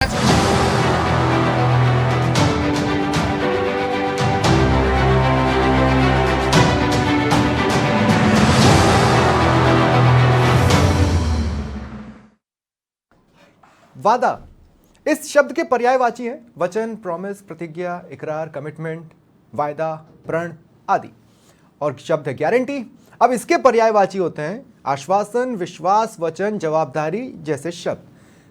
वादा इस शब्द के पर्यायवाची हैं वचन, प्रॉमिस, प्रतिज्ञा, इकरार, कमिटमेंट, वायदा, प्रण आदि। और शब्द है गारंटी। अब इसके पर्यायवाची होते हैं आश्वासन, विश्वास, वचन, जवाबदारी जैसे शब्द।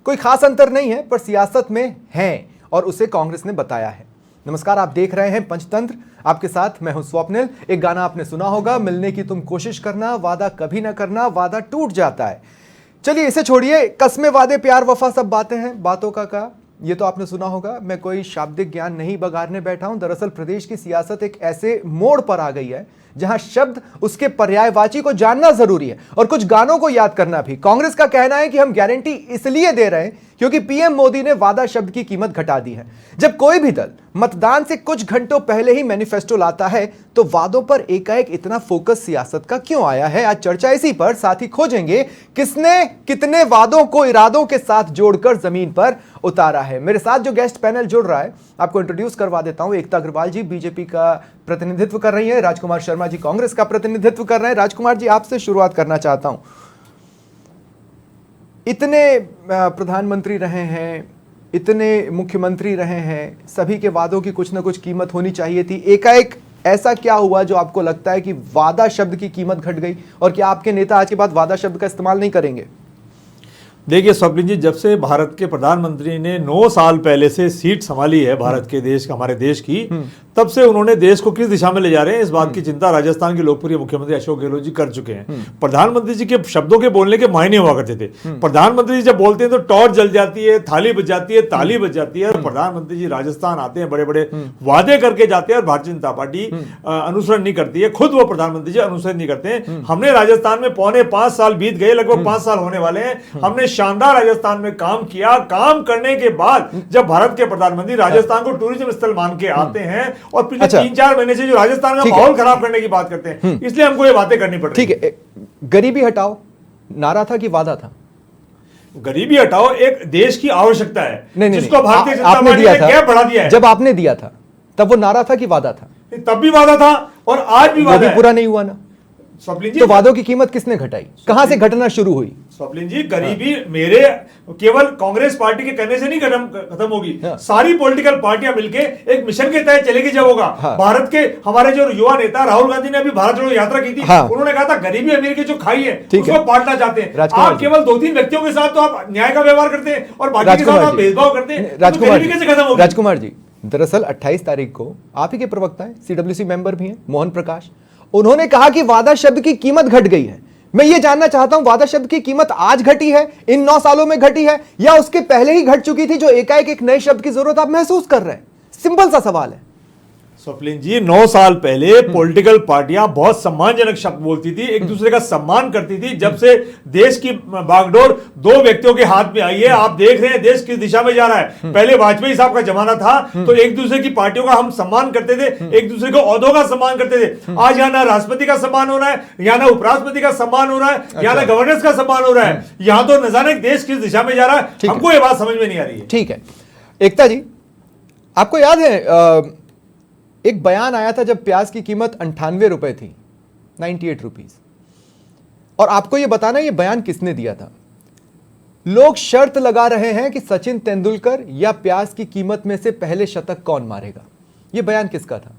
कोई खास अंतर नहीं है, पर सियासत में है और उसे कांग्रेस ने बताया है। नमस्कार, आप देख रहे हैं पंचतंत्र। आपके साथ मैं हूं स्वप्निल। एक गाना आपने सुना होगा, मिलने की तुम कोशिश करना, वादा कभी ना करना, वादा टूट जाता है। चलिए इसे छोड़िए, कस्में, वादे, प्यार, वफा सब बातें हैं, बातों का ये तो आपने सुना होगा। मैं कोई शाब्दिक ज्ञान नहीं बघारने बैठा हूं। दरअसल प्रदेश की सियासत एक ऐसे मोड़ पर आ गई है जहां शब्द, उसके पर्यायवाची को जानना जरूरी है और कुछ गानों को याद करना भी। कांग्रेस का कहना है कि हम गारंटी इसलिए दे रहे हैं क्योंकि पीएम मोदी ने वादा शब्द की कीमत घटा दी है। जब कोई भी दल मतदान से कुछ घंटों पहले ही मैनिफेस्टो लाता है तो वादों पर एकाएक इतना फोकस सियासत का क्यों आया है? आज चर्चा इसी पर। साथ ही खोजेंगे किसने कितने वादों को इरादों के साथ जोड़कर जमीन पर उतारा है। मेरे साथ जो गेस्ट पैनल जुड़ रहा है, आपको इंट्रोड्यूस करवा देता हूं। एकता अग्रवाल जी बीजेपी का प्रतिनिधित्व कर रही है, राजकुमार शर्मा जी कांग्रेस का प्रतिनिधित्व कर रहे हैं। राजकुमार जी, आपसे शुरुआत करना चाहता हूं। इतने प्रधानमंत्री रहे हैं, इतने मुख्यमंत्री रहे हैं, सभी के वादों की कुछ ना कुछ कीमत होनी चाहिए थी। एकाएक ऐसा क्या हुआ जो आपको लगता है कि वादा शब्द की कीमत घट गई और क्या आपके नेता आज के बाद वादा शब्द का इस्तेमाल नहीं करेंगे? देखिए स्वप्निल जी, जब से भारत के प्रधानमंत्री ने 9 साल पहले से सीट संभाली है भारत के देश, हमारे देश की, तब से उन्होंने देश को किस दिशा में ले जा रहे हैं इस बात की चिंता राजस्थान के लोकप्रिय मुख्यमंत्री अशोक गहलोत जी कर चुके हैं। प्रधानमंत्री जी के शब्दों के बोलने के मायने हुआ करते थे। प्रधानमंत्री जी जब बोलते हैं तो टॉर्च जल जाती है, थाली बज जाती है, ताली बज जाती है। और प्रधानमंत्री जी राजस्थान आते हैं, बड़े बड़े वादे करके जाते हैं और भारतीय जनता पार्टी अनुसरण नहीं करती है। खुद वो प्रधानमंत्री जी अनुसरण नहीं करते हैं। हमने राजस्थान में 5.25 साल बीत गए, लगभग 5 साल होने वाले हैं। हमने शानदार राजस्थान में काम किया। काम करने के बाद जब भारत के प्रधानमंत्री राजस्थान को टूरिज्म स्थल मान के आते हैं और पिछले 3-4 महीने से जो राजस्थान का माहौल खराब करने की बात करते हैं, इसलिए हमको ये बातें करनी पड़ रही है। ठीक है, गरीबी हटाओ नारा था कि वादा था? गरीबी हटाओ एक देश की आवश्यकता है, नहीं, जिसको भारतीय जनता आपने पार्टी दिया ने क्या बढ़ा दिया है। जब आपने दिया था तब वो नारा था कि वादा था? तब भी वादा था और आज भी वादा है। पूरा नहीं हुआ ना स्वप्निल जी, तो वादों की कीमत किसने घटाई? कहां से घटना शुरू हुई? स्वप्निल जी, गरीबी मेरे केवल कांग्रेस पार्टी के करने से नहीं खत्म होगी। सारी पॉलिटिकल पार्टियां मिलके एक मिशन के तहत चलेगी जब होगा। भारत के हमारे जो युवा नेता राहुल गांधी ने अभी भारत जोड़ो यात्रा की थी। उन्होंने कहा था गरीबी अमीर की जो खाई है उसको बांटना चाहते हैं। आप केवल 2-3 व्यक्तियों के साथ तो आप न्याय का व्यवहार करते हैं और बाकी के साथ आप भेदभाव करते हैं। गरीबी कैसे खत्म होगी? राजकुमार जी, दरअसल 28 तारीख को आप ही के प्रवक्ता है, सीडब्ल्यूसी मेंबर भी हैं, मोहन प्रकाश, उन्होंने कहा कि वादा शब्द की कीमत घट गई है। मैं ये जानना चाहता हूं, वादा शब्द की कीमत आज घटी है, इन 9 सालों में घटी है, या उसके पहले ही घट चुकी थी जो एकाएक एक नए शब्द की जरूरत आप महसूस कर रहे हैं? सिंपल सा सवाल है। स्वप्निल जी, 9 साल पहले पॉलिटिकल पार्टियां बहुत सम्मानजनक शब्द बोलती थी, एक दूसरे का सम्मान करती थी। जब से देश की बागडोर 2 व्यक्तियों के हाथ में आई है, आप देख रहे हैं देश किस दिशा में जा रहा है। पहले वाजपेयी साहब का जमाना था तो एक दूसरे की पार्टियों का हम सम्मान करते थे, एक दूसरे को ओहदों का सम्मान करते थे। आज यहां ना राष्ट्रपति का सम्मान हो रहा है, यहां ना उपराष्ट्रपति का सम्मान हो रहा है, यहां ना गवर्नर्स का सम्मान हो रहा है। यहां तो न जाने देश किस दिशा में जा रहा है, हमको ये बात समझ में नहीं आ रही है। ठीक है, एकता जी, आपको याद है एक बयान आया था जब प्याज की कीमत 98 रुपए थी, 98 रुपीज, और आपको यह बताना ये बयान किसने दिया था? लोग शर्त लगा रहे हैं कि सचिन तेंदुलकर या प्याज की कीमत में से पहले शतक कौन मारेगा। यह बयान किसका था?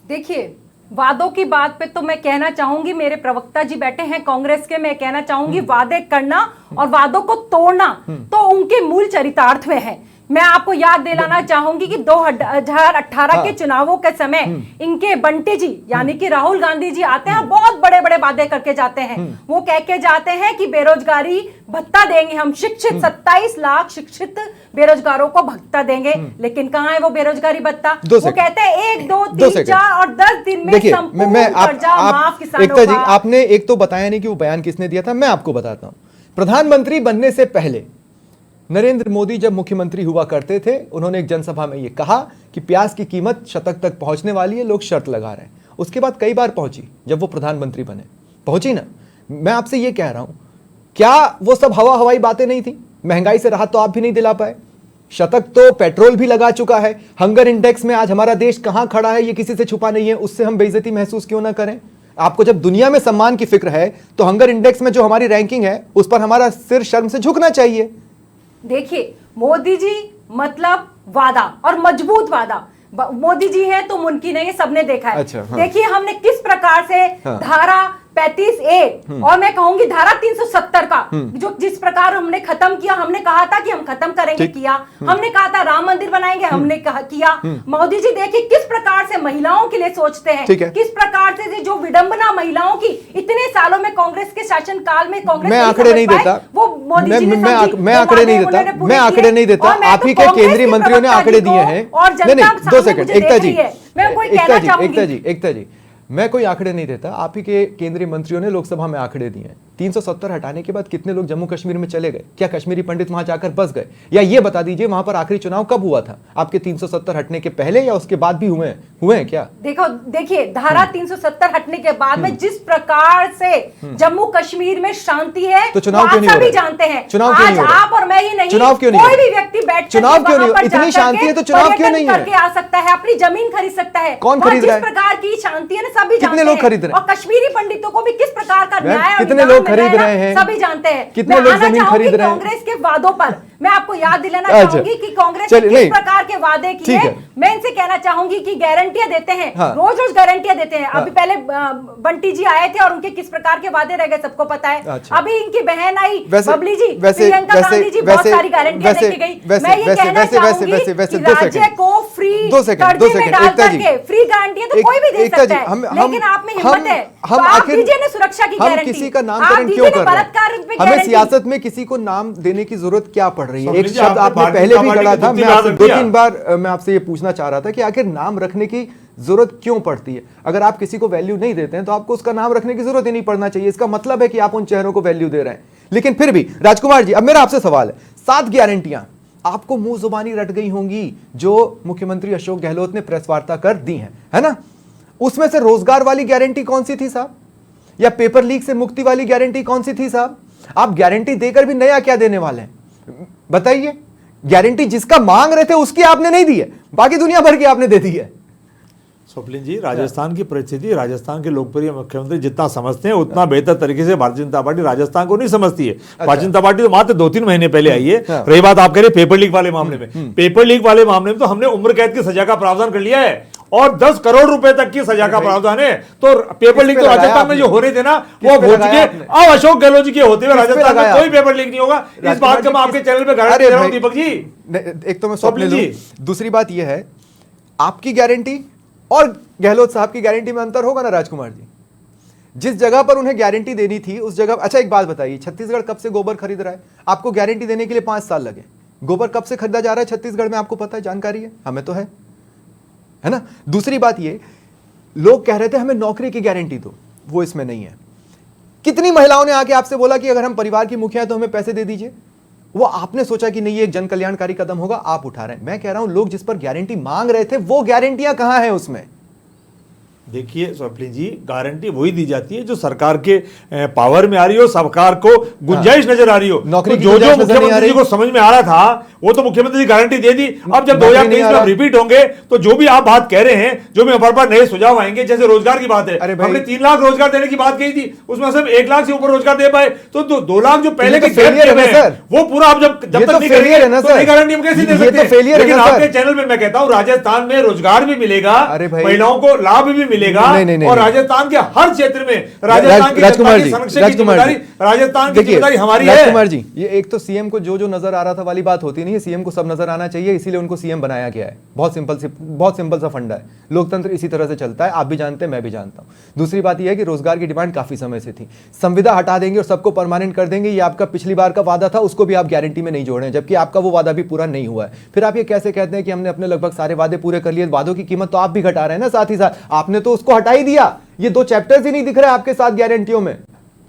देखिए, वादों की बात पे तो मैं कहना चाहूंगी, मेरे प्रवक्ता जी बैठे हैं कांग्रेस के, मैं कहना चाहूंगी वादे करना और वादों को तोड़ना तो उनके मूल चरितार्थ में है। मैं आपको याद दिलाना चाहूंगी कि 2018 के चुनावों के समय इनके बंटी जी यानी कि राहुल गांधी जी आते हैं, बहुत बड़े बड़े वादे करके जाते हैं। वो कह के जाते हैं कि बेरोजगारी भत्ता देंगे हम, शिक्षित 27 लाख शिक्षित बेरोजगारों को भत्ता देंगे। लेकिन कहां है वो बेरोजगारी भत्ता? वो कहते हैं 1, 2, 3, 4 और 10 दिन में संपूर्ण कर्जा माफ किसानों का। एकता जी, आपने एक तो बताया नहीं कि वो बयान किसने दिया था, मैं आपको बताता हूं। प्रधानमंत्री बनने से पहले नरेंद्र मोदी जब मुख्यमंत्री हुआ करते थे, उन्होंने एक जनसभा में यह कहा कि प्याज की कीमत शतक तक पहुंचने वाली है, लोग शर्त लगा रहे हैं। उसके बाद कई बार पहुंची, जब वो प्रधानमंत्री बने पहुंची ना। मैं आपसे ये कह रहा हूं, क्या वो सब हवाई बातें नहीं थी? महंगाई से राहत तो आप भी नहीं दिला पाए, शतक तो पेट्रोल भी लगा चुका है। हंगर इंडेक्स में आज हमारा देश कहां खड़ा है ये किसी से छुपा नहीं है, उससे हम बेइज्जती महसूस क्यों ना करें। आपको जब दुनिया में सम्मान की फिक्र है तो हंगर इंडेक्स में जो हमारी रैंकिंग है उस पर हमारा सिर शर्म से झुकना चाहिए। देखिए मोदी जी मतलब वादा और मजबूत वादा। मोदी जी है तो मुमकिन है, ये सबने देखा है। अच्छा, हाँ। देखिए हमने किस प्रकार से हाँ। धारा 35A और मैं कहूंगी धारा 370 का जो जिस प्रकार हमने खत्म किया, हमने कहा था कि हम खत्म करेंगे, किया। हमने कहा था राम मंदिर बनाएंगे, हमने किया। मोदी जी देखिए किस प्रकार से महिलाओं के लिए सोचते हैं, किस प्रकार से जो विडंबना महिलाओं की इतने सालों में कांग्रेस के शासन काल में कांग्रेस मैं आंकड़े नहीं देता, वो मोदी जी ने मैं आंकड़े नहीं देता, मैं आंकड़े नहीं देता। आप ही के केंद्रीय मंत्रियों ने आंकड़े दिए हैं। और जनता 2 सेकंड, एकता जी, मैं कोई कहना चाहूंगी, एकता जी, मैं कोई आंकड़े नहीं देता। आप ही के केंद्रीय मंत्रियों ने लोकसभा में आंकड़े दिए हैं। 370 हटाने के बाद कितने लोग जम्मू कश्मीर में चले गए? क्या कश्मीरी पंडित वहां जाकर बस गए? या ये बता दीजिए वहां पर आखिरी चुनाव कब हुआ था? आपके 370 हटने के पहले या उसके बाद भी हुए हैं क्या? देखिए धारा 370 हटने के बाद में जिस प्रकार से जम्मू कश्मीर में शांति है तो चुनाव क्यों नहीं हो रहा? सभी जानते हैं। चुनाव क्यों आज नहीं हो रहा? आप और मैं ही नहीं, चुनाव क्यों नहीं कोई हो रहा? भी व्यक्ति बैठ चुनाव क्यों नहीं हो? इतनी शांति है तो चुनाव क्यों नहीं है? करके आ सकता है, अपनी जमीन खरीद सकता है। कौन खरीद रहा है? जिस प्रकार की शांति है ना सभी जानते हैं। कितने लोग खरीद रहे हैं? और कश्मीरी पंडितों को भी किस प्रकार का न्याय कितने लोग खरीद रहे हैं? सभी जानते हैं। कितने लोग जमीन खरीद रहे हैं? कांग्रेस के वादों पर मैं आपको याद दिलाना चाहूंगी कि कांग्रेस ने किस प्रकार के वादे किए। मैं इनसे कहना चाहूंगी कि गारंटियां देते हैं, रोज रोज गारंटियां देते हैं। अभी पहले बंटी जी आए थे और उनके किस प्रकार के वादे रह गए सबको पता है। अभी इनकी बहन आई बबली जी, प्रियंका गांधी जी, बहुत सारी गारंटियां देके गई। मैं ये कहना चाहूंगी कि राज्य को फ्री कर्जे में डाल करके फ्री गारंटियां तो कोई भी दे सकता है, लेकिन आप में हिम्मत है तो आप दीजिए ना सुरक्षा की गारंटी। किसी का नामकरण क्यों कर रहे हैं? हमें सियासत में किसी को नाम देने की जरूरत क्या पड़ रही है? एक शब्द आपने पहले भी गढ़ा था, मैं आपसे 2-3 बार मैं आपसे ये पूछना चाह रहा था कि आखिर नाम रखने की जरूरत क्यों पड़ती है? अगर आप किसी को वैल्यू नहीं देते हैं तो आपको उसका नाम रखने की जरूरत ही नहीं पड़ना चाहिए। इसका मतलब है कि आप उन चेहरों को वैल्यू दे रहे हैं। लेकिन फिर भी राजकुमार जी, अब मेरा आपसे सवाल है, 7 गारंटियां आपको मुंह जुबानी रट गई होंगी जो मुख्यमंत्री अशोक गहलोत ने प्रेस वार्ता कर दी है ना? उसमें से रोजगार वाली गारंटी कौन सी थी साहब? या पेपर लीक से मुक्ति वाली गारंटी कौन सी थी साहब? आप गारंटी देकर भी नया क्या देने वाले हैं बताइए? गारंटी जिसका मांग रहे थे उसकी आपने नहीं दी है, बाकी दुनिया भर की आपने दे दी है। स्वप्निल जी, राजस्थान की परिस्थिति, राजस्थान के लोकप्रिय मुख्यमंत्री जितना समझते हैं उतना बेहतर तरीके से भारतीय जनता पार्टी राजस्थान को नहीं समझती है। भारतीय जनता पार्टी तो मात्र 2-3 महीने पहले आई है। रही बात आप कह रहे पेपर लीक वाले मामले में, पेपर लीक वाले मामले में तो हमने उम्र कैद की सजा का प्रावधान कर लिया है और 10 करोड़ रुपए तक की सजा का प्रावधान है। तो पेपर लीक तो राजस्थान में जो हो रहे थे ना वो हो चुके। अब अशोक गहलोत जी के होते हुए राजस्थान में कोई पेपर लीक नहीं होगा। इस बात का मैं आपके चैनल पे गारंटी दे रहा हूं दीपक जी। एक तो मैं स्वप्निल जी, दूसरी बात यह है आपकी गारंटी और गहलोत साहब की गारंटी में अंतर होगा ना राजकुमार जी? जिस जगह पर उन्हें गारंटी देनी थी उस जगह। अच्छा एक बात बताइए, छत्तीसगढ़ कब से गोबर खरीद रहा है? आपको गारंटी देने के लिए 5 साल लगे। गोबर कब से खरीदा जा रहा है छत्तीसगढ़ में आपको पता है, जानकारी है? हमें तो है ना? दूसरी बात ये, लोग कह रहे थे हमें नौकरी की गारंटी दो, वो इसमें नहीं है। कितनी महिलाओं ने आके आपसे बोला कि अगर हम परिवार की मुखिया तो हमें पैसे दे दीजिए? वो आपने सोचा कि नहीं ये एक जन कल्याणकारी कदम होगा, आप उठा रहे हैं। मैं कह रहा हूं लोग जिस पर गारंटी मांग रहे थे वो गारंटियां कहां हैं उसमें? देखिए स्वप्निल जी, गारंटी वही दी जाती है जो सरकार के पावर में आ रही हो, सरकार को गुंजाइश नजर आ रही हो। नौकरी तो जो मुख्यमंत्री जी को समझ में आ रहा था वो तो मुख्यमंत्री जी गारंटी दे दी। अब जब 2023 में रिपीट होंगे तो जो भी आप बात कह रहे हैं, जो में हमारे पास नए सुझाव आएंगे, जैसे रोजगार की बात है, हमने 3 लाख रोजगार देने की बात कही थी, उसमें सिर्फ 1 लाख से ऊपर रोजगार दे पाए। तो 2 लाख जो पहले के वो पूरा आप जब तक नहीं करेंगे तो नई गारंटी हम कैसे दे सकते हैं? लेकिन आपके चैनल में मैं कहता हूं राजस्थान में रोजगार भी मिलेगा, महिलाओं को लाभ भी मिलेगा और राजस्थान के हर क्षेत्र में राजस्थान की संरक्षण की जिम्मेदारी राजस्थान की जिम्मेदारी हमारी है। राजकुमार जी, ये एक तो सीएम को जो नजर आ रहा था वाली बात होती नहीं है, सीएम को सब नजर आना चाहिए, इसीलिए उनको सीएम बनाया गया है। बहुत सिंपल सा फंडा है। लोकतंत्र इसी तरह से चलता है, आप भी जानते हैं, मैं भी जानता हूं। दूसरी बात यह है कि रोजगार की डिमांड काफी समय से थी। संविदा हटा देंगे और सबको परमानेंट कर देंगे, ये आपका पिछली बार का वादा था, उसको भी आप गारंटी में नहीं जोड़ रहे हैं, जबकि आपका वो वादा भी पूरा नहीं हुआ है। फिर आप ये कैसे कहते हैं कि हमने अपने लगभग सारे वादे पूरे कर लिए? वादों की कीमत तो आप भी घटा रहे हैं ना, साथ ही साथ आपने तो उसको हटा ही दिया। ये 2 चैप्टर्स ही नहीं दिख रहे आपके साथ गारंटियों में।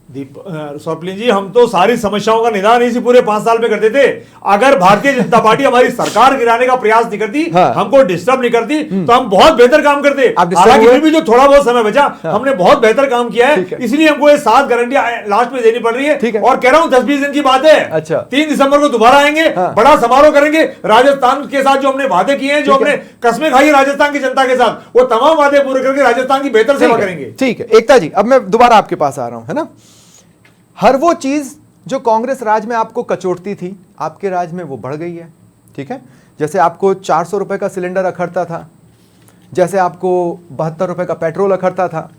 स्वप्निल जी, हम तो सारी समस्याओं का निदान इसी पूरे 5 साल में करते थे। अगर भारतीय जनता पार्टी हमारी सरकार गिराने का प्रयास नहीं करती, हाँ। हमको डिस्टर्ब नहीं करती, तो हम बहुत बेहतर काम करते। हालांकि फिर भी जो थोड़ा बहुत समय बचा, हमने बहुत बेहतर काम किया है, इसलिए हमको ये 7 गारंटियां लास्ट में देनी पड़ रही है। और कह रहा हूं 10-20 दिन की बात है। अच्छा। 3 दिसंबर को दोबारा आएंगे, बड़ा समारोह करेंगे। राजस्थान के साथ जो हमने वादे किए हैं, जो हमने कस्में खाई है राजस्थान की जनता के साथ, वो तमाम वादे पूरे करके राजस्थान की बेहतर सेवा करेंगे। ठीक है एकता जी, अब मैं दोबारा आपके पास आ रहा हूं, है ना। हर वो चीज जो कांग्रेस राज में आपको कचोटती थी, आपके राज में वो बढ़ गई है। ठीक है, जैसे आपको 400 रुपए का सिलेंडर अखड़ता था, जैसे आपको 72 रुपए का पेट्रोल अखड़ता था,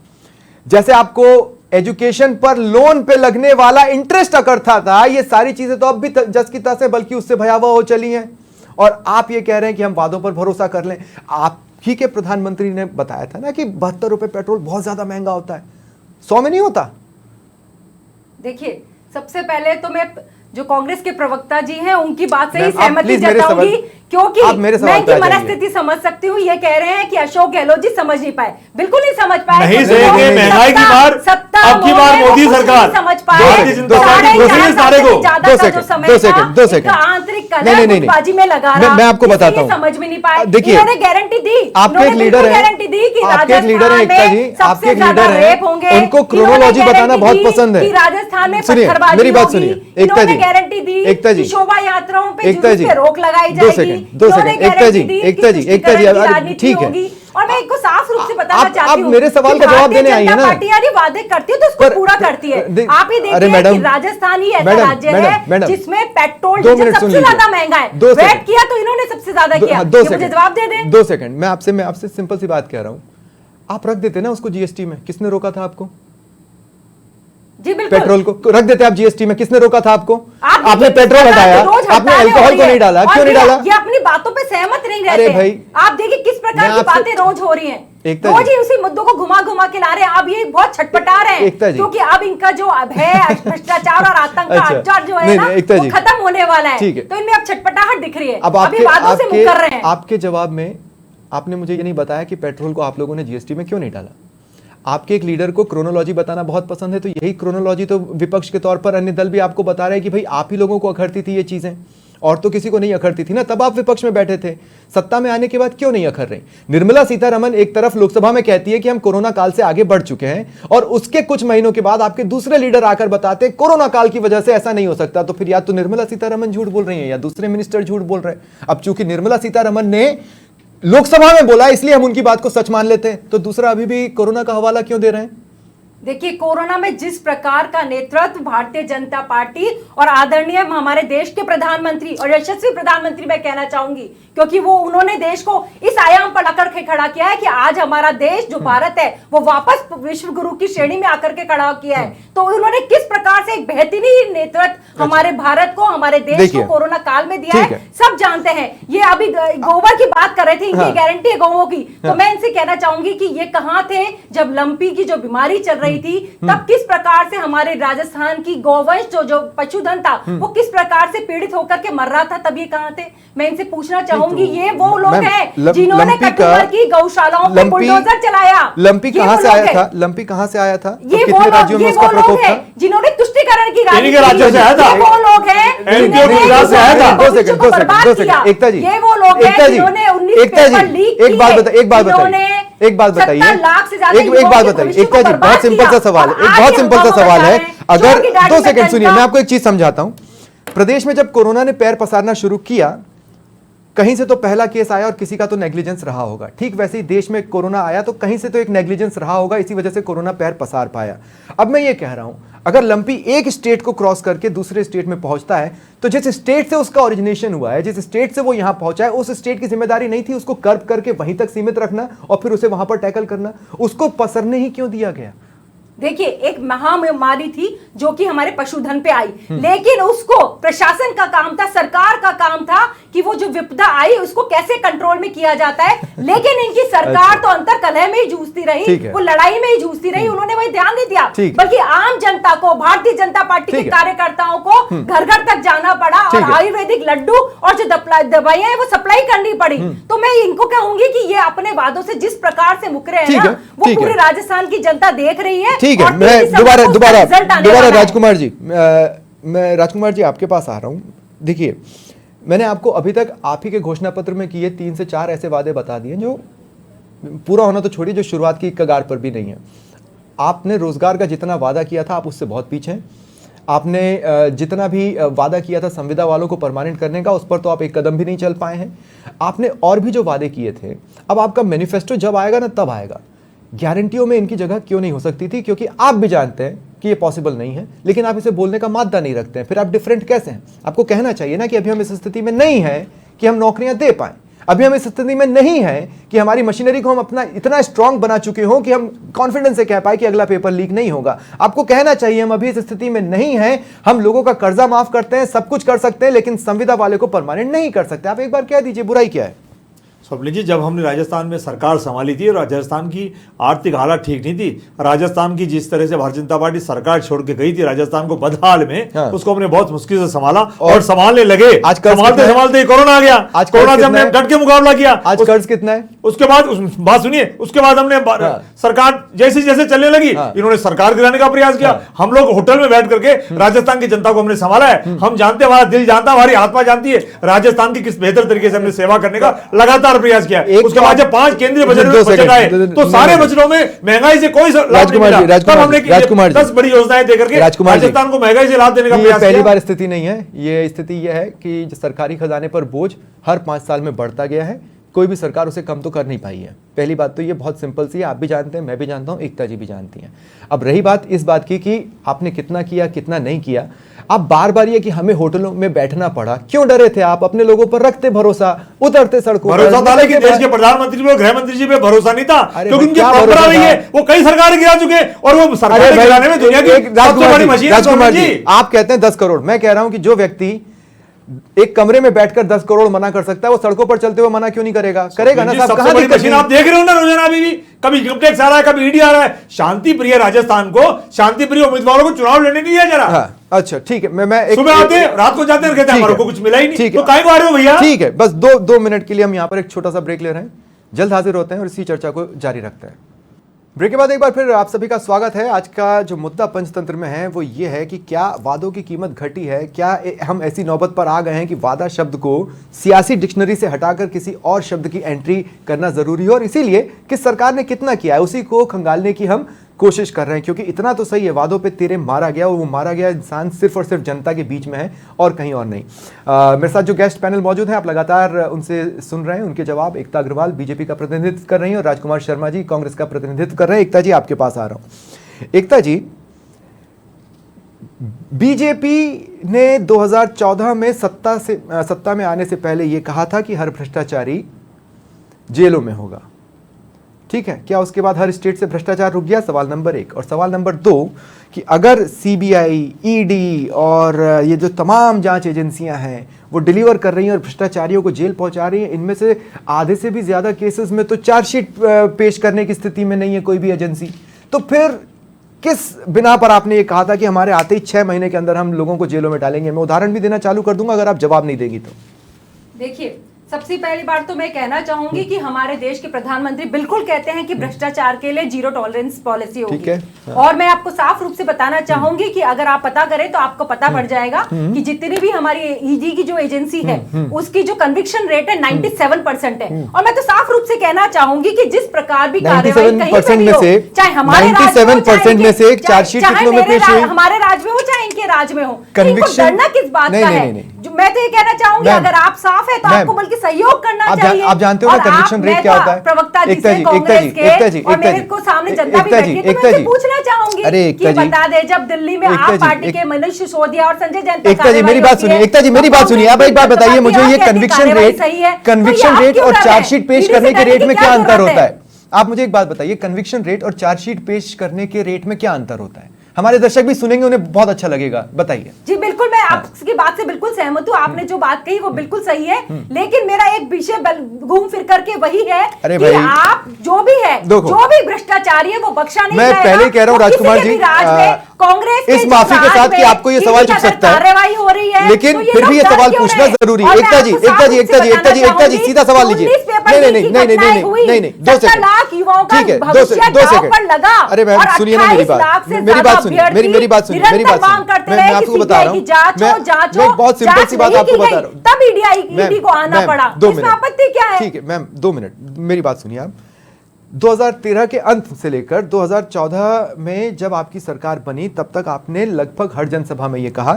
जैसे आपको एजुकेशन पर लोन पे लगने वाला इंटरेस्ट अखड़ता था, ये सारी चीजें तो अब भी जस की तस है, बल्कि उससे भयावह हो चली हैं। और आप ये कह रहे हैं कि हम वादों पर भरोसा कर लें। आप ही के प्रधानमंत्री ने बताया था ना कि 72 रुपए पेट्रोल बहुत ज्यादा महंगा होता है, 100 में नहीं होता। देखिए, सबसे पहले तो मैं जो कांग्रेस के प्रवक्ता जी हैं उनकी बात से ही आप सहमति प्लीज मेरे जताऊंगी, सवाल- क्योंकि आप मेरे सवाल मैं पे आ इनकी जाइए। मनस्थिति समझ सकती हूँ। ये कह रहे हैं कि अशोक गहलोत जी समझ नहीं पाए, बिल्कुल नहीं समझ पाए। नहीं क्योंकि सहेंगे, वो महंगाई की मार, सत्ता अब की बार उन्होंने मोदी कुछ सरकार, नहीं समझ दो पाए। भारतीय जनता पार्टी साढ़े घुसेगी चार सारे को। साल से ज्यादा दो का जो सेकंड, समय दो था, सेकंड, दो इनका सेकंड। आंतरिक नहीं, कलह नहीं, गुटबाजी में लगा रहा, मैं आपको इसलिए बताता हूं। समझ में नहीं पाए। देखिए, इन्होंने गारंटी दी, आपके एक लीडर है, गारंटी दी कि आपके एक लीडर है एकता जी, राजस्थान में आपके एक सबसे ज्यादा लीडर है, रेप होंगे। उनको इन्होंने क्रोनोलॉजी बताना गारंटी बहुत दी पसंद है। कि राजस्थान में सुनिए, पत्थरबाजी मेरी बात होगी। सुनिए, एकता इन्होंने जी, गारंटी दी एकता जी, कि शोभा यात्राओं पे एकता जुलूस जी, पे रोक लगाई दो जाएगी। सेकंड, दो इन्होंने सेकंड, एकता गारंटी जी, दी कि एकता जी, एकता जी, तुष्टिकरण की अरे राजनीति ठीक है। होगी। और मैं इनको साफ रूप से बताना आप चाहती हूँ मेरे सवाल कि का जवाब भारतीय देने आई है जनता ना। पार्टी यानी वादे करती है तो उसको पर- पूरा करती है। आप ही अरे देखिए मैडम, कि राजस्थान ही ऐसा मैडम, राज्य मैडम, है मैडम, जिसमें पेट्रोल 2 डीजल मिनट सुन सबसे लीजिए। ज्यादा महंगा है। 2 वेट सेकंड। किया तो इन्होंने सबसे ज्यादा किया। दो ये सेकंड, मुझे जवाब दे दें। 2 सेकंड, मैं आपसे सिंपल सी बात कह रहा हूं। आप रख देते ना उसको जीएसटी में, किसने रोका था आपको? जी बिल्कुल, पेट्रोल को रख देते आप जीएसटी में, किसने रोका था आपको? आप आपने पेट्रोल हटाया, आपने अल्कोहल को नहीं डाला, क्यों नहीं डाला? ये अपनी बातों पे सहमत नहीं रहते। अरे भाई, आप देखिए किस प्रकार मैं की आपसे- बातें रोज हो रही हैं। एकता रोज जी, ही उसी मुद्दों को घुमा घुमा के ला रहे हैं। आप ये बहुत छटपटा रहे एकता हैं जी, क्योंकि अब इनका जो अब है भ्रष्टाचार और आतंक का अच्छा, अचार जो है नहीं, ना, नहीं, एकता वो जी, खत्म होने वाला है। ठीक है। तो इनमें अब छटपटाहट दिख रही है। अब अभी वादों से मुकर रहे हैं। आपके जवाब में आपने मुझे ये नहीं बताया कि पेट्रोल को आप लोगों ने जीएसटी में क्यों नहीं डाला। आपके एक लीडर को क्रोनोलॉजी बताना बहुत पसंद है, तो यही क्रोनोलॉजी तो विपक्ष के तौर पर अन्य दल भी आपको बता रहे हैं कि भाई आप ही लोगों को अखड़ती थी ये चीजें, और तो किसी को नहीं अखड़ती थी ना, तब आप विपक्ष में बैठे थे। सत्ता में आने के बाद क्यों नहीं अखड़ रही? निर्मला सीतारमण एक तरफ लोकसभा में कहती है कि हम कोरोना काल से आगे बढ़ चुके हैं, और उसके कुछ महीनों के बाद आपके दूसरे लीडर आकर बताते हैं कोरोना काल की वजह से ऐसा नहीं हो सकता। तो फिर या तो निर्मला सीतारमण झूठ बोल रही है या दूसरे मिनिस्टर झूठ बोल रहे हैं। अब चूंकि निर्मला सीतारमण ने लोकसभा में बोला इसलिए हम उनकी बात को सच मान लेते हैं, तो दूसरा अभी भी कोरोना का हवाला क्यों दे रहे हैं? देखिए, कोरोना में जिस प्रकार का नेतृत्व भारतीय जनता पार्टी और आदरणीय हमारे देश के प्रधानमंत्री और यशस्वी प्रधानमंत्री मैं कहना चाहूंगी, क्योंकि वो उन्होंने देश को इस आयाम पर आकर के खड़ा किया है कि आज हमारा देश जो भारत है वो वापस विश्व गुरु की श्रेणी में आकर के खड़ा किया है। तो उन्होंने किस प्रकार से एक बेहतरीन नेतृत्व हमारे भारत को, हमारे देश को कोरोना काल में दिया है, सब जानते हैं। ये अभी गोबर की बात कर रहे थे, इनकी गारंटी है गौओं की, तो मैं इनसे कहना चाहूंगी कि ये कहां थे जब लंपी की जो बीमारी चल रही थी, तब किस प्रकार से हमारे राजस्थान की गौवंश जो पशुधन था वो किस प्रकार से पीड़ित होकर के मर रहा था, तब ये कहां थे? मैं इनसे पूछना चाहूंगी, ये वो लोग हैं जिन्होंने कटुवर की गौशालाओं पे बुलडोजर चलाया। लंपी कहां से आया था? लंपी कहां से आया था? ये वो लोग हैं जिन्होंने तुष्टिकरण की के राज्यों से आया था। ये वो लोग हैं जिन्होंने गुजरात से आया था। दो सेकंड, एकता जी, ये वो लोग हैं जिन्होंने 19 पेपर लीक किए। एक बात बताइए, एक बात बताइए, एक बात बताइए, एकता जी, बहुत सिंपल सा सवाल है, एक बहुत सिंपल सा सवाल है। अगर 2 सेकंड सुनिए, मैं आपको एक चीज समझाता हूं। प्रदेश में जब कोरोना ने पैर पसारना शुरू किया, कहीं से तो पहला केस आया और किसी का तो नेग्लिजेंस रहा होगा। ठीक वैसे ही देश में कोरोना आया तो कहीं से तो एक नेग्लिजेंस रहा होगा, इसी वजह से कोरोना पैर पसार पाया। अब मैं ये कह रहा हूं, अगर लंपी एक स्टेट को क्रॉस करके दूसरे स्टेट में पहुंचता है, तो जिस स्टेट से उसका ओरिजिनेशन हुआ है, जिस स्टेट से वो यहां पहुंचा है, उस स्टेट की जिम्मेदारी नहीं थी उसको कर्व करके वहीं तक सीमित रखना और फिर उसे वहां पर टैकल करना? उसको पसरने ही क्यों दिया गया? देखिए, एक महामारी थी जो कि हमारे पशुधन पे आई, लेकिन उसको प्रशासन का काम था, सरकार का काम था कि वो जो विपदा आई उसको कैसे कंट्रोल में किया जाता है। लेकिन इनकी सरकार तो अंतर कलह में ही जूझती रही, वो लड़ाई में ही जूझती रही, उन्होंने वही ध्यान नहीं दिया, बल्कि आम जनता को, भारतीय जनता पार्टी के कार्यकर्ताओं को घर घर तक जाना पड़ा और आयुर्वेदिक लड्डू और जो दवाइयां है वो सप्लाई करनी पड़ी। तो मैं इनको कहूंगी कि ये अपने वादों से जिस प्रकार से मुकरे हैं ना, वो पूरे राजस्थान की जनता देख रही है ठीक है, और मैं 30 दिसंबर को उसका रिजल्ट आने दोबारा वाला है। राजकुमार जी, मैं राजकुमार जी आपके पास आ रहा हूं। देखिए, मैंने आपको अभी तक आप ही के घोषणा पत्र में किए 3 से 4 ऐसे वादे बता दिए जो पूरा होना तो छोड़िए, जो शुरुआत की कगार पर भी नहीं है। आपने रोजगार का जितना वादा किया था आप उससे बहुत पीछे हैं। आपने जितना भी वादा किया था संविदा वालों को परमानेंट करने का, उस पर तो आप एक कदम भी नहीं चल पाए हैं। आपने और भी जो वादे किए थे, अब आपका मैनिफेस्टो जब आएगा ना तब आएगा। गारंटियों में इनकी जगह क्यों नहीं हो सकती थी? क्योंकि आप भी जानते हैं कि ये पॉसिबल नहीं है, लेकिन आप इसे बोलने का मादा नहीं रखते हैं। फिर आप डिफरेंट कैसे हैं? आपको कहना चाहिए ना कि अभी हम इस स्थिति में नहीं है कि हम नौकरियां दे पाएं, अभी हम इस स्थिति में नहीं है कि हमारी मशीनरी को हम अपना इतना स्ट्रांग बना चुके हों कि हम कॉन्फिडेंस से कह पाए कि अगला पेपर लीक नहीं होगा। आपको कहना चाहिए हम अभी इस स्थिति में नहीं है, हम लोगों का कर्जा माफ करते हैं, सब कुछ कर सकते हैं, लेकिन संविदा वाले को परमानेंट नहीं कर सकते। आप एक बार कह दीजिए, बुराई क्या है? स्वप्निल जी, जब हमने राजस्थान में सरकार संभाली थी और राजस्थान की आर्थिक हालत ठीक नहीं थी, राजस्थान की जिस तरह से भारतीय जनता पार्टी सरकार छोड़ के गई थी राजस्थान को बदहाल में, हाँ। उसको हमने बहुत मुश्किल से संभाला और संभालने लगे। आज कर्ज संभालते कितना है? संभालते कोरोना आ गया, आज कोरोना कर्ज से हमने कितना है? डट के मुकाबला किया। आज कर्ज कितना है? उसके बाद बात सुनिए, उसके बाद हमने सरकार जैसे जैसे चलने लगी, इन्होंने सरकार गिराने का प्रयास किया। हम लोग होटल में बैठ करके राजस्थान की जनता को हमने संभाला है। हम जानते हैं, हमारा दिल जानता है, हमारी आत्मा जानती है राजस्थान की किस बेहतर तरीके से हमने सेवा करने का लगातार प्रयास किया। उसके बाद जब 5 केंद्रीय बजट में बजट आए तो सारे बजटों में महंगाई से कोई लाभ नहीं मिला। तब हमने 10 बड़ी योजनाएं देकर के राजस्थान को महंगाई से लाभ देने का प्रयास किया। पहली बार स्थिति नहीं है, ये स्थिति यह है कि सरकारी खजाने पर बोझ हर 5 साल में बढ़ता गया है। कोई भी सरकार उसे कम तो कर नहीं पाई है। पहली बात तो ये बहुत सिंपल सी है, आप भी जानते हैं, मैं भी जानता हूं, एकता जी भी जानती हैं। अब रही बात इस बात की कि आपने कितना किया कितना नहीं किया, आप बार बार ये कि हमें होटलों में बैठना पड़ा, क्यों डरे थे आप? अपने लोगों पर रखते भरोसा, उतरते सड़कों पर। भरोसा था, लेकिन देश के प्रधानमंत्री पे, गृह मंत्री जी पे भरोसा नहीं था, क्योंकि उनकी परंपरा रही है, वो कई सरकार गिरा चुके और वो सरकार गिराने में दुनिया की सबसे बड़ी मशीन है। राजकुमार जी, आप कहते हैं 10 करोड़, मैं कह रहा हूं कि जो व्यक्ति एक कमरे में बैठकर 10 करोड़ मना कर सकता है, वो सड़कों पर चलते हुए मना क्यों नहीं करेगा? करेगा ना साहब। कहां दिक्कत है? आप देख रहे हो ना रोजाना, अभी भी कभी इनकम टैक्स आ रहा है, कभी ईडी आ रहा है। शांति प्रिय राजस्थान को, शांति प्रिय उम्मीदवारों को चुनाव लड़ने नहीं दिया जा रहा। हाँ, अच्छा ठीक है। मैं सुबह आते हैं, रात को जाते हैं, कहते हैं हमारे को कुछ मिला ही नहीं, तो काहे को आ रहे हो भैया? ठीक है, बस 2 मिनट के लिए हम यहाँ पर एक छोटा सा ब्रेक ले रहे हैं, जल्द हाजिर होते हैं और इसी चर्चा को जारी रखते हैं। ब्रेक के बाद एक बार फिर आप सभी का स्वागत है। आज का जो मुद्दा पंचतंत्र में है वो ये है कि क्या वादों की कीमत घटी है? क्या हम ऐसी नौबत पर आ गए हैं कि वादा शब्द को सियासी डिक्शनरी से हटाकर किसी और शब्द की एंट्री करना जरूरी है? और इसीलिए कि सरकार ने कितना किया है उसी को खंगालने की हम कोशिश कर रहे हैं, क्योंकि इतना तो सही है, वादों पे तेरे मारा गया, और वो मारा गया इंसान सिर्फ और सिर्फ जनता के बीच में है और कहीं और नहीं। मेरे साथ जो गेस्ट पैनल मौजूद हैं, आप लगातार उनसे सुन रहे हैं, उनके जवाब। एकता अग्रवाल बीजेपी का प्रतिनिधित्व कर रही हैं और राजकुमार शर्मा जी कांग्रेस का प्रतिनिधित्व कर रहे हैं। एकता जी, आपके पास आ रहा हूं। एकता जी, बीजेपी ने 2014 में सत्ता में आने से पहले यह कहा था कि हर भ्रष्टाचारी जेलों में होगा, ठीक है? क्या उसके बाद हर स्टेट से भ्रष्टाचार रुक गया? सवाल नंबर 1। और सवाल नंबर 2 कि अगर सीबीआई, ईडी और ये जो तमाम जांच एजेंसियां हैं वो डिलीवर कर रही हैं और भ्रष्टाचारियों को जेल पहुंचा रही हैं, इनमें से आधे से भी ज्यादा केसेस में तो चार्जशीट पेश करने की स्थिति में नहीं है कोई भी एजेंसी, तो फिर किस बिना पर आपने ये कहा था कि हमारे आते ही 6 महीने के अंदर हम लोगों को जेलों में डालेंगे? मैं उदाहरण भी देना चालू कर दूंगा अगर आप जवाब नहीं देगी तो। देखिए, सबसे पहली बार तो मैं कहना चाहूंगी कि हमारे देश के प्रधानमंत्री बिल्कुल कहते हैं कि भ्रष्टाचार के लिए 0 टॉलरेंस पॉलिसी होगी। ठीक है। हाँ। और मैं आपको साफ रूप से बताना चाहूंगी कि अगर आप पता करें तो आपको पता पड़ जाएगा कि जितनी भी हमारी ईडी की जो एजेंसी है उसकी जो कन्विक्शन रेट है 97% है। और मैं तो साफ रूप से कहना चाहूंगी कि जिस प्रकार भी कार्रवाई कहीं पे भी हो, चाहे हमारे 97% में से एक चार्जशीट कितनों में पेश हुई? हमारे राज्य में हो चाहे इनके राज्य में हो, कन्विक्शन डरना किस बात का है? मैं तो ये कहना चाहूंगी अगर आप साफ है तो आपको बल्कि सहयोग करना चाहिए। आप जानते हो ना कन्विक्शन रेट क्या होता है? प्रवक्ता जी से कांग्रेस के और मेरे को सामने जनता भी बैठी है, तो मैं पूछना चाहूंगी कि बता दे, जब दिल्ली में आप पार्टी के मनीष सिसोदिया और संजय जैन, एकता जी मेरी बात सुनिए, एकता जी मेरी बात सुनिए, आप एक बात बताइए मुझे, ये कन्विक्शन रेट और चार्जशीट पेश करने के रेट में क्या अंतर होता है? आप मुझे एक बात बताइए, कन्विक्शन रेट और चार्जशीट पेश करने के रेट में क्या अंतर होता है? हमारे दर्शक भी सुनेंगे, उन्हें बहुत अच्छा लगेगा, बताइए। जी बिल्कुल, मैं आपकी बात से बिल्कुल सहमत हूँ। आपने जो बात कही वो बिल्कुल सही है, लेकिन मेरा एक विषय घूम फिर करके वही है कि आप जो भी है, जो भी भ्रष्टाचारी है वो बख्शा नहीं मैं जाएगा। पहले कह रहा हूँ राजकुमार जी, कांग्रेस इस माफी के साथ कि आपको ये सवाल चुप सकता है, कार्रवाई हो रही है, लेकिन तो फिर भी ये लोग सवाल डर क्यों पूछना रहे? जरूरी है। और मैं एकता जी, आपको एकता जी, साफ एकता जी, एकता जी, बताना एकता जी, चाहूंगी, सीधा सवाल लीजिए। 19 पेपर नहीं, लीक की नहीं, नहीं, घटनाएं नहीं, हुई, नहीं, नहीं, 2 70 सेकंड। लाख युवाओं का ठीक है, 2 भविष्य सेकंड, 2 दांव सेकंड। पर लगा। अरे मैम और सुनिए ना मेरी 28 लाख से बात, मेरी बात सुनिए, ज्यादा मेरी बात सुनिए, मेरी बात निरंतर मांग सुनिए। करते मैं रहे आपको कि बता रहा CBI हूँ, की जांच हो, जांच मैं हो, एक बहुत सिंपल जांच सी बात नहीं आपको की बता गई, रहा हूँ। तब ईडी को आना मैम, पड़ा। 2 इसमें मिनट। आपत्ति क्या है? ठीक है मैम, 2 मिनट मेरी बात सुनिए आप। 2013 के अंत से लेकर 2014 में जब आपकी सरकार बनी, तब तक आपने लगभग हर जनसभा में यह कहा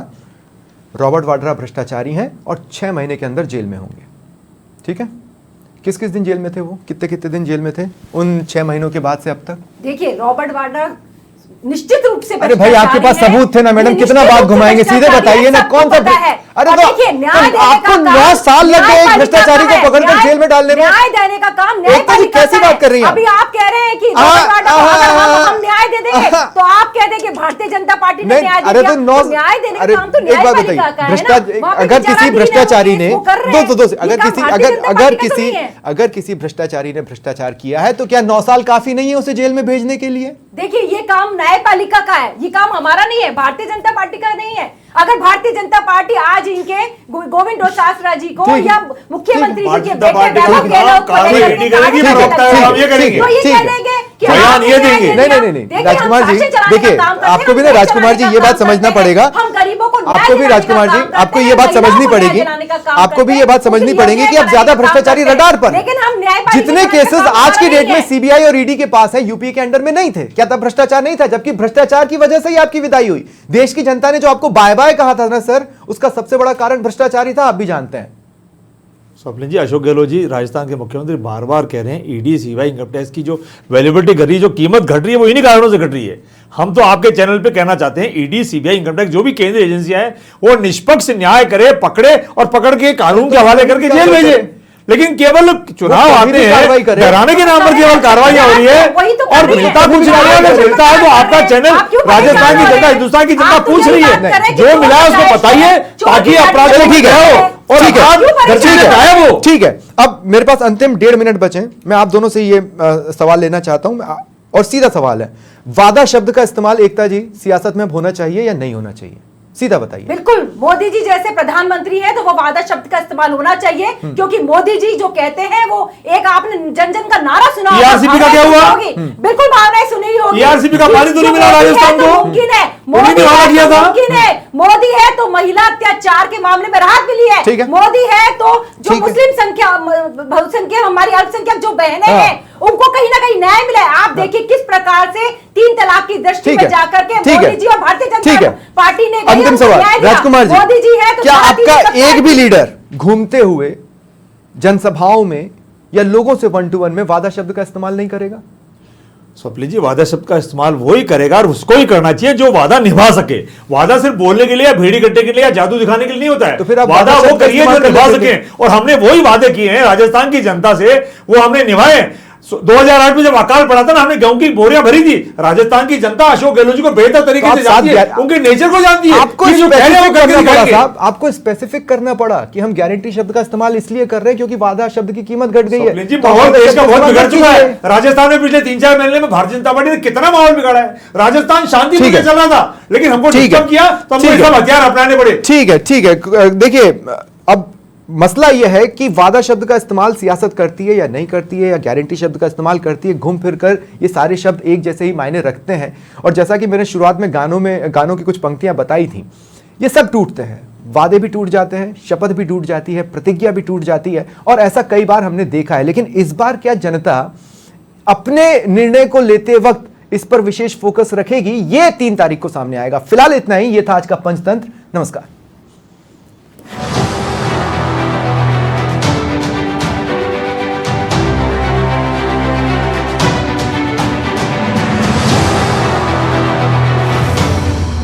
रॉबर्ट वाड्रा भ्रष्टाचारी हैं और 6 महीने के अंदर जेल में होंगे। ठीक है, किस किस दिन जेल में थे वो, कितने कितने दिन जेल में थे उन 6 महीनों के बाद से अब तक? देखिए, रॉबर्ट वाड्रा निश्चित रूप से अरे भाई आपके पास सबूत थे ना मैडम, कितना बात घुमाएंगे, सीधे बताइए ना कौन सा। अरे तो आपको 9 साल लग गए एक भ्रष्टाचारी को पकड़कर जेल में डालने में। न्याय देने का काम एकता जी कैसी बात कर रही हैं? अभी आप कह रहे हैं कि रॉबर्ट वाड्रा को अगर हम न्याय दे देंगे तो आप कह दें कि भारतीय जनता पार्टी ने न्याय अरे दिया। तो 9 न्याय देने अरे का काम तो एक बात बताइए, अगर किसी भ्रष्टाचारी ने अगर किसी भ्रष्टाचारी ने भ्रष्टाचार किया है तो क्या 9 साल काफी नहीं है उसे जेल में भेजने के लिए? देखिए, ये काम न्यायपालिका का है, ये काम हमारा नहीं है, भारतीय जनता पार्टी का नहीं है। अगर भारतीय जनता पार्टी आज इनके गोविंद डोटासरा जी को या मुख्यमंत्री जी के बेटे वैभव गहलोत को तो ये कह देंगे कि बयान ये देंगे। नहीं राजकुमार जी, देखिए आपको भी ना राजकुमार जी ये बात समझना पड़ेगा, हम गरीबों को आपको भी राजकुमार जी आपको ये बात समझनी पड़ेगी, आपको भी ये बात समझनी पड़ेगी कि अब ज्यादा भ्रष्टाचारी रडार पर। लेकिन हम न्याय जितने केसेस आज की डेट में सीबीआई और ईडी के पास है यूपी के अंडर में नहीं थे, क्या तब भ्रष्टाचार नहीं था? जबकि भ्रष्टाचार की वजह से ही आपकी विदाई हुई। देश की जनता ने जो आपको बाय बाय कहा था ना सर, उसका सबसे बड़ा कारण भ्रष्टाचार ही था, आप भी जानते हैं। स्वप्निल जी, अशोक गहलोत जी राजस्थान के मुख्यमंत्री बार बार कह रहे हैं ईडी सीबीआई इनकम टैक्स की जो वैल्यूबिलिटी घट रही है, जो कीमत घट रही है, वो इन्हीं कारणों से घट रही है। हम तो आपके चैनल पे कहना चाहते हैं ईडी सीबीआई इनकम टैक्स जो भी केंद्रीय एजेंसियां हैं वो निष्पक्ष न्याय करे, पकड़े और पकड़ के कानून के हवाले करके जेल भेजे। लेकिन केवल चुनाव आते हैं, डराने के नाम पर केवल कार्रवाई हो रही है और मिलता पूछ रही है। अगर मिलता है तो आपका चैनल राजस्थान की जनता, हिंदुस्तान की जनता पूछ रही है, जो मिला है उसको बताइए ताकि अपराध ठीक है। और ठीक है, अब मेरे पास अंतिम 1.5 मिनट बचे, मैं आप दोनों से ये सवाल लेना चाहता हूं और सीधा सवाल है, वादा शब्द का इस्तेमाल एकता जी सियासत में होना चाहिए या नहीं होना चाहिए? सीधा बताइए। बिल्कुल, मोदी जी जैसे प्रधानमंत्री है तो वो वादा शब्द का इस्तेमाल होना चाहिए, क्योंकि मोदी जी जो कहते हैं वो एक आपने जन जन का नारा सुना होगा, ERCP का क्या हुआ? बिल्कुल भावनाएं सुनी होगी। ERCP का पानी तो नहीं मिला राजस्थान को, मुमकिन है, मोदी है मोदी है तो महिला अत्याचार के मामले में राहत मिली है, मोदी है तो जो मुस्लिम बहुसंख्यक हमारी अल्पसंख्यक जो बहनें हैं उनको कहीं ना कहीं न्याय मिला है। आप देखिए किस प्रकार से 3 तलाक की दृष्टि में जाकर के मोदी जी और भारतीय जनता पार्टी ने अंतिम सवाल राजकुमार जी, मोदी जी है तो क्या आपका एक भी लीडर घूमते हुए जनसभाओं में या लोगों से 1 to 1 में वादा शब्द का इस्तेमाल नहीं करेगा? स्वप्निल जी, वादा शब्द का इस्तेमाल वो ही करेगा और उसको ही करना चाहिए जो वादा निभा सके। वादा सिर्फ बोलने के लिए या भेड़ी कट्टे के लिए या जादू दिखाने के लिए नहीं होता है। तो फिर आप वादा वो करिए जो निभा सके, और हमने वही वादे किए हैं राजस्थान की जनता से, वो हमने निभाए। 2008 में जब अकाल पड़ा था ना, हमने गेहूं की बोरियां भरी थी। राजस्थान की जनता अशोक गहलोत जी को बेहतर तरीके से जानती है, उनके नेचर को जानती है। आपको स्पेसिफिक करना पड़ा कि हम गारंटी शब्द का इस्तेमाल इसलिए कर रहे हैं क्योंकि वादा शब्द की कीमत घट गई है। माहौल देश का बहुत बिगड़ चुका है। राजस्थान में पिछले 3-4 महीने में भारतीय जनता पार्टी ने कितना माहौल बिगाड़ा है। राजस्थान शांति से चल रहा था, लेकिन हमको डिस्टर्ब किया तो हमको ये सब हथियार अपनाने पड़े। ठीक है, देखिए अब मसला यह है कि वादा शब्द का इस्तेमाल सियासत करती है या नहीं करती है, या गारंटी शब्द का इस्तेमाल करती है, घूम फिर कर ये सारे शब्द एक जैसे ही मायने रखते हैं। और जैसा कि मैंने शुरुआत में गानों की कुछ पंक्तियां बताई थी, ये सब टूटते हैं, वादे भी टूट जाते हैं, शपथ भी टूट जाती है, प्रतिज्ञा भी टूट जाती है, और ऐसा कई बार हमने देखा है। लेकिन इस बार क्या जनता अपने निर्णय को लेते वक्त इस पर विशेष फोकस रखेगी? ये 3 तारीख को सामने आएगा। फिलहाल इतना ही, ये था आज का पंचतंत्र। नमस्कार।